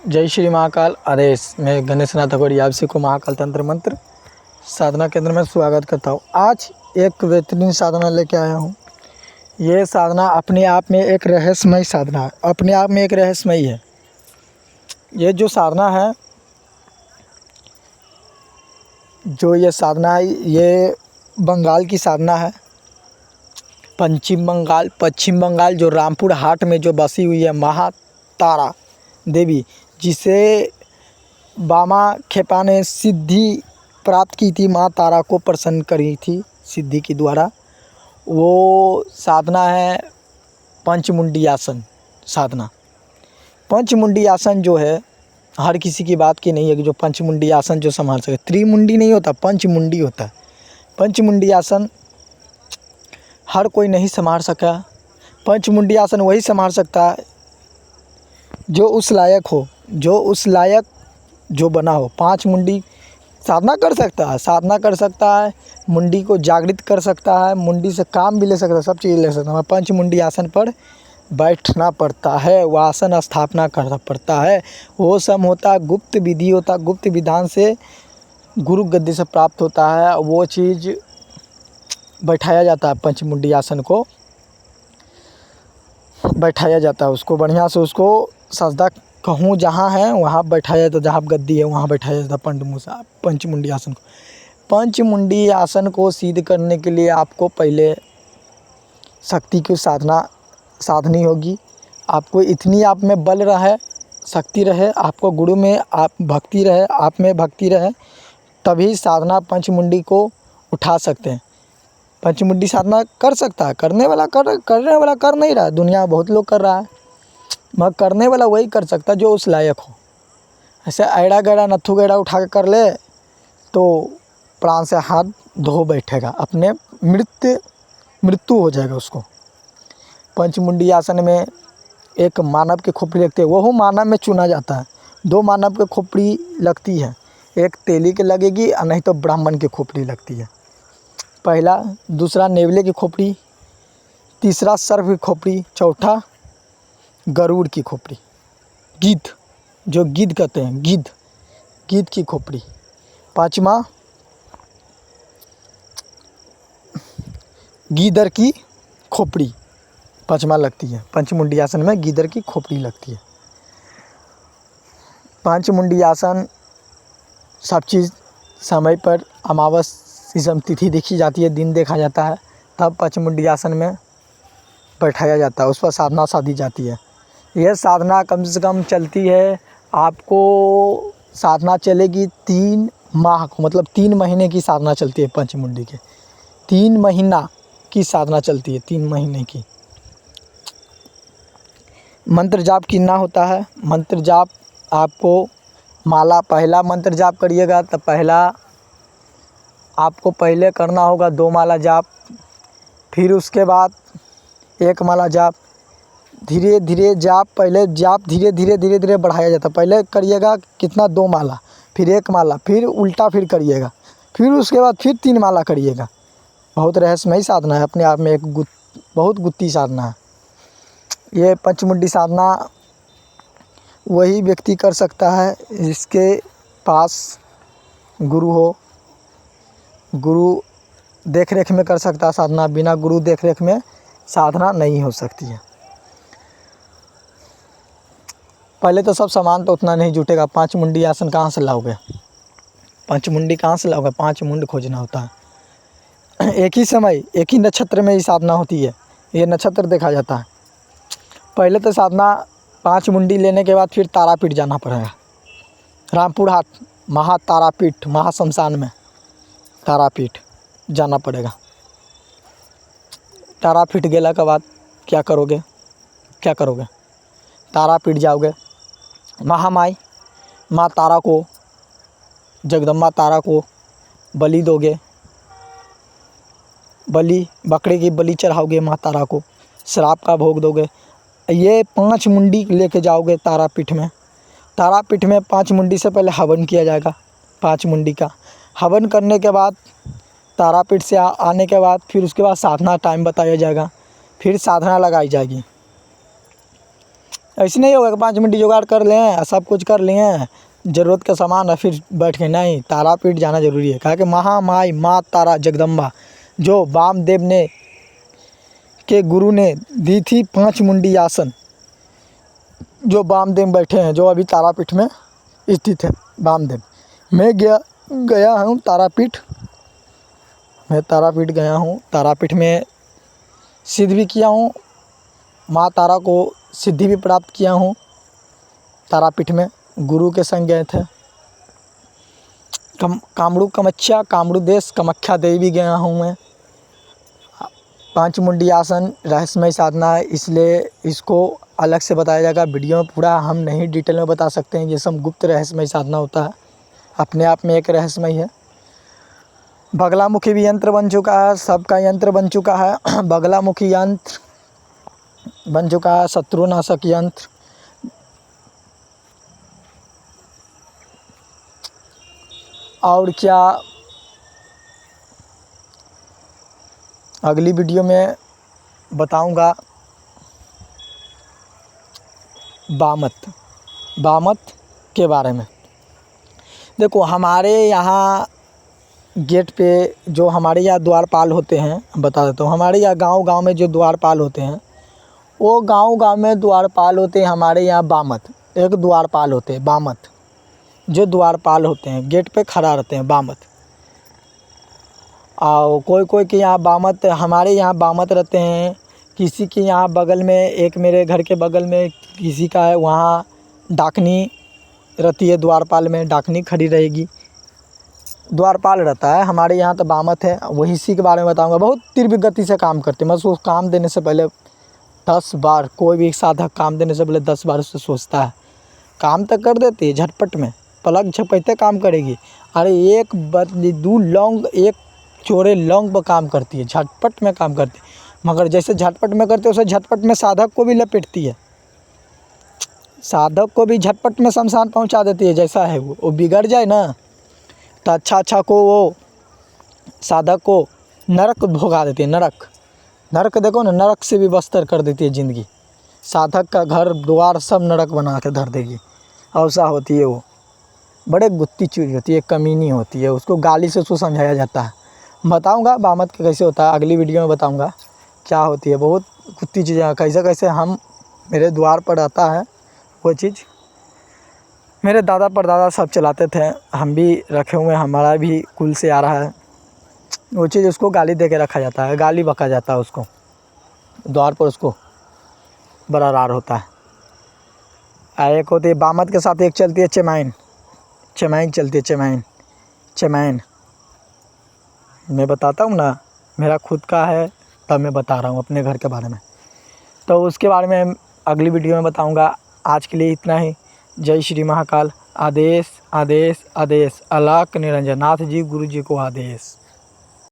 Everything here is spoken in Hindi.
जय श्री महाकाल आदेश। मैं गणेश नाथ अगोरी आप को महाकाल तंत्र मंत्र साधना केंद्र में स्वागत करता हूँ। आज एक बेहतरीन साधना लेके आया हूँ। ये साधना अपने आप में एक रहस्यमय साधना है, अपने आप में एक रहस्यमय है। ये जो साधना है, ये बंगाल की साधना है। पश्चिम बंगाल जो रामपुर हाट में जो बसी हुई है महातारा देवी, जिसे बामा खेपा ने सिद्धि प्राप्त की थी, माँ तारा को प्रसन्न करी थी सिद्धि के द्वारा। वो साधना है पंचमुंडी आसन साधना। पंचमुंडी आसन जो है हर किसी की बात की नहीं है कि जो पंचमुंडी आसन जो संभाल सके। त्रिमुंडी नहीं होता, पंचमुंडी होता है। पंचमुंडी आसन हर कोई नहीं संभाल सका। पंचमुंडी आसन वही संभाल सकता है जो उस लायक हो, जो बना हो। पांच मुंडी साधना कर सकता है, मुंडी को जागृत कर सकता है, मुंडी से काम भी ले सकता है, सब चीज़ ले सकता है। पंचमुंडी आसन पर बैठना पड़ता है, वो आसन स्थापना करना पड़ता है। वो सम होता है, गुप्त विधि होता है, गुप्त विधान से गुरु गद्दी से प्राप्त होता है। वो चीज़ बैठाया जाता है, पंचमुंडी आसन को बैठाया जाता है। उसको बढ़िया से उसको सजदा कहूँ जहाँ है वहाँ बैठाया जाता है, जहाँ गद्दी है वहाँ बैठाया जाता है पंचमुंडी आसन को। पंचमुंडी आसन को सिद्ध करने के लिए आपको पहले शक्ति की साधनी होगी। आपको इतनी आप में बल रहे, शक्ति रहे, आपको गुरु में आप भक्ति रहे, आप में भक्ति रहे, तभी साधना पंचमुंडी को उठा सकते हैं। पंचमुंडी साधना कर सकता है, करने वाला कर नहीं रहा है। दुनिया में बहुत लोग कर रहा है, मगर करने वाला वही कर सकता है जो उस लायक हो। ऐसे ऐड़ा गैड़ा नत्थु गैड़ा उठा के कर ले तो प्राण से हाथ धो बैठेगा, अपने मृत्यु हो जाएगा उसको। पंचमुंडी आसन में एक मानव की खोपड़ी लगती है, वो मानव में चुना जाता है। दो मानव की खोपड़ी लगती है, एक तेली के लगेगी और नहीं तो ब्राह्मण की खोपड़ी लगती है। पहला, दूसरा नेवले की खोपड़ी, तीसरा सर्प की खोपड़ी, चौथा गरुड़ की खोपड़ी, गिद्ध जो गिद्ध कहते हैं, गिद्ध की खोपड़ी, पांचवा गीदड़ की खोपड़ी पांचवा लगती है। पंचमुंडी आसन में गीदड़ की खोपड़ी लगती है। पंचमुंडी आसन सब चीज़ समय पर अमावस्या तिथि देखी जाती है, दिन देखा जाता है, तब पंचमुंडी आसन में बैठाया जाता है, उस पर साधना साधी जाती है। यह साधना कम से कम चलती है, आपको साधना चलेगी 3 माह को, मतलब 3 महीने की साधना चलती है। पंचमुंडी के 3 महीना की साधना चलती है, 3 महीने की। मंत्र जाप कितना होता है? मंत्र जाप आपको पहला मंत्र जाप करिएगा तो आपको पहले करना होगा 2 माला जाप, फिर उसके बाद 1 माला जाप। धीरे धीरे धीरे बढ़ाया जाता है। पहले करिएगा कितना, 2 माला, फिर 1 माला, फिर उल्टा फिर करिएगा, फिर उसके बाद फिर 3 माला करिएगा। बहुत रहस्यमय साधना है, अपने आप में एक बहुत गुत्ती साधना है। ये पंचमुंडी साधना वही व्यक्ति कर सकता है जिसके पास गुरु हो। गुरु देख रेख में कर सकता है साधना, बिना गुरु देख रेख में साधना नहीं हो सकती है। पहले तो सब सामान तो उतना नहीं जुटेगा। पंचमुंडी आसन कहाँ से लाओगे? पंचमुंडी कहाँ से लाओगे? 5 मुंड खोजना होता है। एक ही समय, एक ही नक्षत्र में ही साधना होती है, ये नक्षत्र देखा जाता है। पहले तो साधना 5 मुंडी लेने के बाद फिर तारापीठ जाना पड़ेगा। रामपुर हाट महातारापीठ, महाशमशान में तारापीठ जाना पड़ेगा। तारापीठ गेला के बाद क्या करोगे? तारापीठ जाओगे, महामाई माँ तारा को, जगदम्बा तारा को बलि दोगे, बकरे की बलि चढ़ाओगे माँ तारा को, श्राप का भोग दोगे। ये 5 मुंडी लेके जाओगे तारापीठ में। तारापीठ में 5 मुंडी से पहले हवन किया जाएगा। 5 मुंडी का हवन करने के बाद तारापीठ से आने के बाद फिर उसके बाद साधना टाइम बताया जाएगा, फिर साधना लगाई जाएगी। ऐसे नहीं होगा कि 5 मिनट जुगाड़ कर लें, सब कुछ कर लिए, ज़रूरत का सामान है फिर बैठ के, नहीं, तारापीठ जाना ज़रूरी है। कहा कि महामाई माँ तारा जगदम्बा जो वामदेव ने के गुरु ने दी थी 5 मुंडी आसन, जो वामदेव बैठे हैं, जो अभी तारापीठ में स्थित है वामदेव। मैं गया हूँ तारापीठ, मैं तारापीठ गया हूँ, तारापीठ में सिद्ध भी किया हूँ, माँ तारा को सिद्धि भी प्राप्त किया हूँ। तारापीठ में गुरु के संग गए थे। कामरू कामाख्या, कामरू देश कामाख्या देवी भी गया हूँ मैं। 5 मुंडी आसन रहस्यमय साधना है, इसलिए इसको अलग से बताया जाएगा वीडियो में। पूरा हम नहीं डिटेल में बता सकते हैं, ये सब गुप्त रहस्यमय साधना होता है, अपने आप में एक रहस्यमय है। बगलामुखी भी यंत्र बन चुका है, सबका यंत्र बन चुका है। बगलामुखी यंत्र बन चुका है, शत्रुनाशक यंत्र, और क्या अगली वीडियो में बताऊंगा। बामत के बारे में। देखो हमारे यहाँ गेट पे जो हमारे यहाँ द्वारपाल होते हैं, बता देता हूँ, हमारे यहाँ गांव-गांव में जो द्वारपाल होते हैं, वो गांव-गांव में द्वारपाल होते हैं। हमारे यहाँ बामत एक द्वारपाल होते हैं, बामत जो द्वारपाल होते हैं गेट पे खड़ा रहते हैं, बामत। और कोई के यहाँ बामत, हमारे यहाँ बामत रहते हैं। किसी के यहाँ बगल में, एक मेरे घर के बगल में किसी का है, वहाँ डाकनी रहती है, द्वारपाल में डाकनी खड़ी रहेगी, द्वारपाल रहता है। हमारे यहाँ तो बामत है, वही इसी के बारे में बताऊंगा। बहुत तीव्र गति से काम करते हैं, बस वो काम देने से पहले 10 बार, कोई भी साधक काम देने से पहले 10 बार उससे सोचता है। काम तो कर देती है झटपट में, पलक झपकते काम करेगी। अरे एक बदली 2 लौंग, एक चोरे लौंग पर काम करती है, झटपट में काम करती है। मगर जैसे झटपट में करते है, उसे झटपट में साधक को भी लपेटती है, साधक को भी झटपट में शमशान पहुंचा देती है। जैसा है वो बिगड़ जाए ना, तो अच्छा को वो साधक को नरक भोगा देती है। नरक देखो ना, नरक से भी बदतर कर देती है ज़िंदगी। साधक का घर द्वार सब नरक बना के धर देगी। ऐसा होती है वो, बड़े गुत्ती चोरी होती है, कमीनी होती है, उसको गाली से उसको समझाया जाता है। बताऊंगा बामत का कैसे होता है, अगली वीडियो में बताऊंगा क्या होती है। बहुत गुत्ती चीज़ें कैसे कैसे हम, मेरे द्वार पर आता है वो चीज़, मेरे दादा परदादा सब चलाते थे, हम भी रखे हुए, हमारा भी कुल से आ रहा है वो चीज़। उसको गाली दे के रखा जाता है, गाली बका जाता है उसको, द्वार पर उसको बड़ा रार होता है। एक होती है बामत के साथ, एक चलती है चमैन चलती है, चमैन मैं बताता हूँ ना, मेरा खुद का है तब मैं बता रहा हूँ अपने घर के बारे में, तो उसके बारे में अगली वीडियो में बताऊँगा। आज के लिए इतना ही। जय श्री महाकाल। आदेश आदेश आदेश, अलाक निरंजन नाथ जी गुरु जी को आदेश।